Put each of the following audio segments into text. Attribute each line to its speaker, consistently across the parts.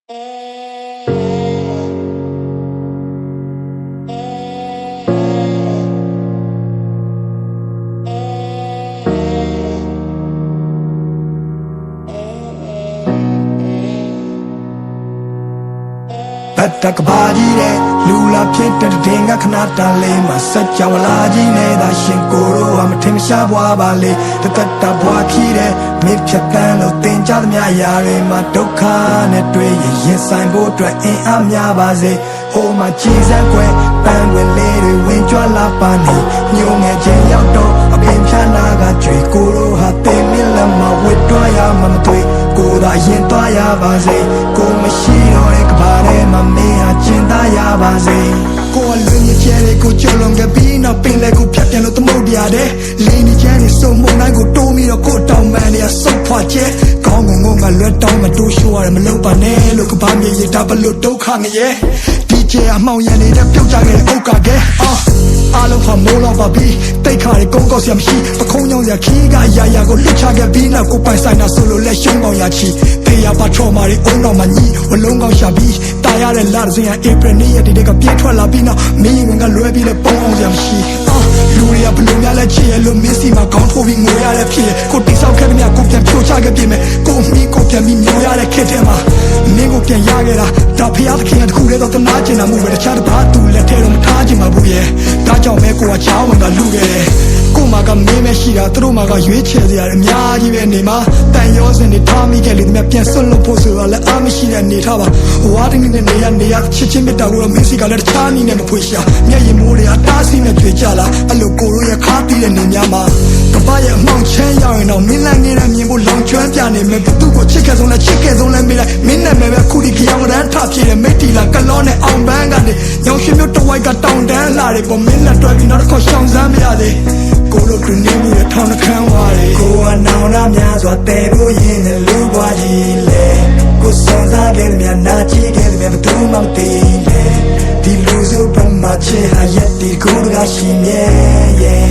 Speaker 1: Batak badi de lula pita de denga kanata le masacha wala ji ne da shin koro am tim sha bwa ba le tata bwa phi de me phat tan lo tin cha the mya ya de ma dukha ne twe yin sai bo twat in a mya ba se ho ma chi san kwe pan win le de win chwa la pa ni nyo nge chen yauk to a pin pha na ga chwe koro ha te min la ma wit twa ya ma ma twe ko da yin twa ya ba se ko ma shi do de ka ba de ma me ha chin da ya ba se ko a lu ni che de ko cholong ga bi na pin le ko phat pian lo tmou dia de li ni che ni so mo nai ko to mi do ko taung man ni a so phwa che kaung ngong ngong ga lwat taung ma to show ya ma lo ba ne lo ka ba mi yi da ba lo duk kha nge ye DJ အမောင်ရန်နေတဲ့ပြုတ်ကြခဲ့တဲ့ဥက္ကကဲအားလုံးဟာမိုးလောက်ပါပြီတိတ်ခါတွေကုန်းကောက်စရာမရှိပခုံးကြောင်စရာခီးကရာရာကိုလှစ်ချခဲ့ပြီးနောက်ကိုပိုင်ဆိုင်တာဆိုလို့လက်ရှုံးပေါင်ရချီဖေးရပါထော်မာတွေအုံတော်မှာညီဝလုံးကောက်ရှာပြီးတာရတဲ့လာစင်ရဧပြီနေ့ရက်တွေကပြည့်ထွက်လာပြီးနောက်မင်းဝင်ကလွဲပြီးလဲပုံအောင်စရာမရှိလူတွေကဘလို့များလဲချစ်ရလို့မင်းစီမှာခေါင်းထိုးပြီးငိုရတဲ့ဖြစ်ကိုတိဆောက်ခဲ့တဲ့မြတ်ကိုပြန်ဖြိုချခဲ့ပြင်မဲ့ကိုမီးကိုပြန်ပြီးမျိုးရတဲ့ခက်တဲ့မှာမင်းကိုပြန်ရခဲ့တာဒါဖျားသခင်ကတခုတည်းတော့တနာကျင်တာမှုပဲတခြားတစ်ပါးသူလက်ထဲတော့မထားချင်ပါဘူးရဲ့ဒါကြောင့်မဲကိုကချောင်းဝင်ကလူခဲ့တယ်ကိုမကမင်းမရှိတာသူတို့မကရွေးချယ်စရာအများကြီးပဲနေမှာတန်ရောစင်တွေထားမိခဲ့လေဒီမြပြန်ဆွတ်လို့ဖို့ဆိုတော့လည်းအားမရှိတဲ့နေထားပါဝါတင်းနဲ့နေရချစ်ချင်းမြတ်တာကိုတော့မင်းစီကလည်းတခြားနည်းနဲ့မဖွေရှာမျက်ရည်မိုးတွေအတားစီနဲ့ကြွေကြလာအဲ့လိုကိုရိုးရခါတီးတဲ့နေများမှာကပရဲ့အမှောင်ချမ်းရောက်ရင်တော့မင်းလန့်နေတဲ့မြင်ဖို့လောင်ကျွမ်းပြနေမယ်သူ့ကိုချစ်ခဲ့ဆုံးလဲမေးလိုက်မင်းနဲ့ပဲခုဒီကြောင်ရန်ထဖြစ်တဲ့မိတ်တီလာကလောနဲ့အောင်ပန်းကနေညောင်ရှင်မျိုးတဝိုက်ကတောင်တန်းလာတယ်ပေါ်မင်းနဲ့တွဲပြီးနောက်တစ်ခေါက်ရှောင်စမ်းမရသေးကိုလိုတူနေမှုရဲ့ထောင်နှခမ်းဝါတွေကိုကနောင်နာများစွာတဲဖို့ရင်နဲ့လူပွားကြီးလေကိုစုံစားခဲ့တဲ့များနာကြည့်ခဲ့တဲ့များဘယ်သူမှမသိလေဒီလူစုပမာချေဟာရက်ဒီကိုကရှိမြဲရဲ့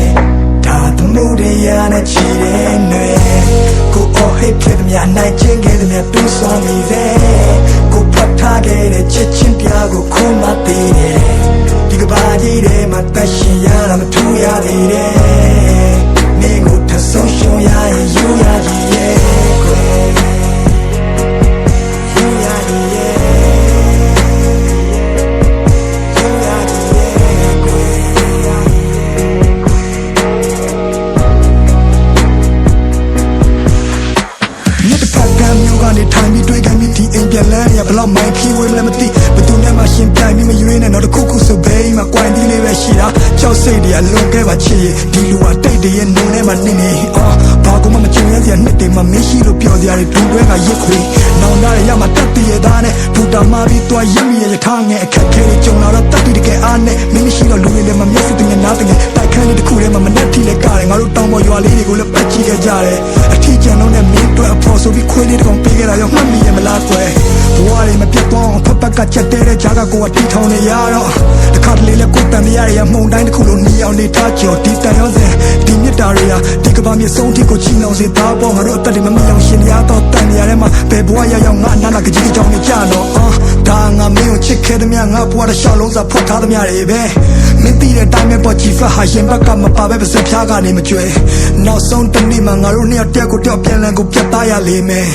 Speaker 1: ဒါတမှုတွေရနဲ့ချီတဲ့နွေကိုအော်ဟစ်ခဲ့တဲ့များနိုင်ချင်းခဲ့တဲ့များတူဆောင်မိသေးကိုဖတ်ထားခဲ့တဲ့ချစ်ချင်းပြားကိုခုမှသိတယ်ဒီကဘာကြီးထဲမှာတရှင်ရတာမထူရသေးတယ်နေကိုထဆုံးရှုံးရရင်ယူရကြီးရဲ့ကွယ်ယူရကြီးရဲ့ယူရကြီးရဲ့ကွယ်မြစ်တစ်ဖက်ကမ်းမျိုးကနေထိုင်ပြီးတွေ့ခံပြီးဒီအိမ်ပြန်လန်းရဘလောက်မိုင်းဖြီးဝဲမလဲမသိဘသူနဲ့မှရှင်ပြိုင်ပြီးမရွေးနဲ့တော့တခုခုဆိုဘေးမှာကွိုင်းတီးလေးပဲရှိတာကြောက်စိတ်တွေကလွန်ခဲ့ပါချစ်ဒီလူကတိတ်တရဲ့နုံထဲမှာနေနေဘာကူမှမချင်ရစရာနှစ်တွေမှမရှိလို့ပြောစရာတွေဒူတွဲကရစ်ခွေနောင်လာရမှာတက်တရဲ့သားနဲ့ဘူတာမာပြီးသွားရမိရထားငယ်အခက်ခဲတွေကြုံလာတော့တက်ပြီးတကယ်အားနဲ့မင်းမရှိတော့လူတွေလည်းမမျက်စိတငယ်နားတငယ်တိုက်ခန်းလေးတစ်ခုထဲမှာမနဲ့ထီလဲကတယ်ငါတို့တောင်ပေါ်ရွာလေးတွေကိုလည်းပတ်ကြည့်ခဲ့ကြတယ်အထီးကျန်လုံးနဲ့မင်းတို့အဖော်ဆိုပြီးခွေးလေးတစ်ကောင်ပေးခဲ့တာရောမှတ်မိရမလားကွယ်ဘဝတွေမပြတ်သွားအောင်ဖက်ပက်ကချက်တဲ့ဂျာကကိုကတီထောင်နေရတော့တခါတလေလဲကိုတန်မရရမှုန်တိုင်းတစ်ခုလုံးနီအောင်နေတာကြော်ဒီတန်ရောစင်ဒီမြစ်တာတွေကဒီကဘာမြေဆုံးထိကိုချီနှောင်စေသားပေါ်ငါတို့အသက်တွေမမြင်အောင်ရှင်ရတော့တန်ရထဲမှာဘယ်ဘဝရောက်ငါနာနာကကြီးကြောင်နေကြတော့ဒါငါမင်းကိုချစ်ခဲ့တဲ့မြငါဘဝတစ်လျှောက်လုံးစာဖွက်ထားတဲ့မြတွေပဲမင်းသိတဲ့တိုင်းပဲပေါ်ကြည့်ဖက်ဟာရင်ဘက်ကမပါပဲပါစဖြားကနေမကြွယ်နောက်ဆုံးတနေ့မှာငါတို့နှစ်ယောက်တယောက်ကိုတယောက်ပြန်လည်ကိုပြတ်သားရလိမ့်မယ်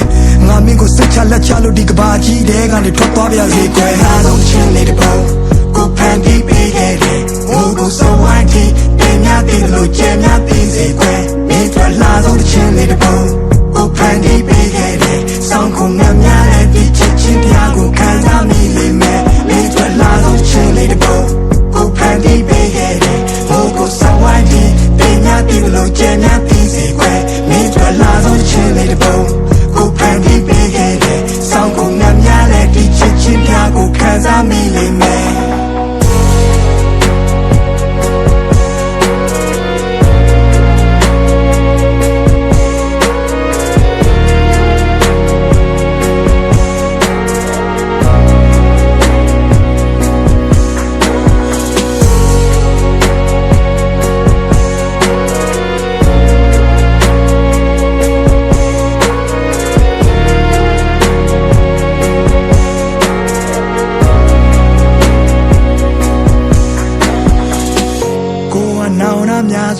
Speaker 1: ငါမင်းကိုစိတ်ချလက်ချလို့ဒီကဘာကြီးတဲ့ကနေထွက်သွားပြစေကွယ်အားလုံးချင်းလေးတပေါင်းကိုဖန်ပြီးပေးခဲ့တယ်ဟိုကိုစောဝိုင်းတီတင်များတည်လို့ကျဲများတည်စေကွယ်မင်းထွက်လာဆုံးချင်းလေးတပေါင်းကိုဖန်ပြီးပေးခဲ့တယ်ဆောင်းကုန်များတဲ့ဒီချစ်ချင်းတရားကိုခံစားမိလိမ့်မယ်မင်းထွက်လာဆုံးချင်းလေးတပေါင်းကိုဖန်ပြီးပေးခဲ့တယ်ဟိုကိုစောဝိုင်းတီတင်များတည်လို့ကျဲများတည်စေကွယ်မင်းထွက်လာဆုံးချင်းလေးတပေါင်းကိုဖန်ပြီးပေးခဲ့တယ်ဆောင်းကုန်များတဲ့ဒီချစ်ချင်းတရားကိုခံစားမိလိမ့်မယ်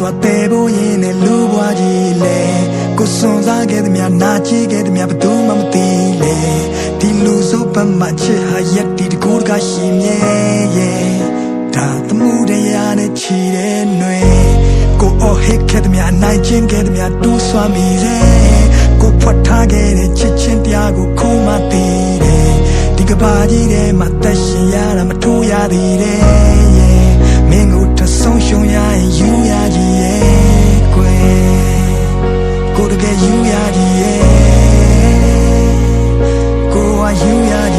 Speaker 1: စွာတဲဖို့ရင်နဲ့လူဘွားကြီးလေကိုစွန်စားခဲ့သည်များနာကြည့်ခဲ့သည်များဘသူမှမသိလေဒီလူစုပ်ပတ်မှချစ်ဟာရက်ဒီတကူတကရှိမြဲရဲ့ဒါသမှုတရားနဲ့ချီတဲ့ຫນွေကိုအော်ဟစ်ခဲ့သည်များနိုင်ချင်းခဲ့သည်များတူးဆွမ်းမိတယ်ကိုဖွက်ထားခဲ့တဲ့ချစ်ချင်းတရားကိုခုမှသိတယ်ဒီကဘာကြီးထဲမှာတက်ရှင်ရတာမထိုးရသေးတယ်မင်းကိုတဆုံးရှုံးရရင်ယူရကြီးရဲ့ကွယ်ကိုတကယ်ယူရကြီးရဲ့ကိုကယူရကြီး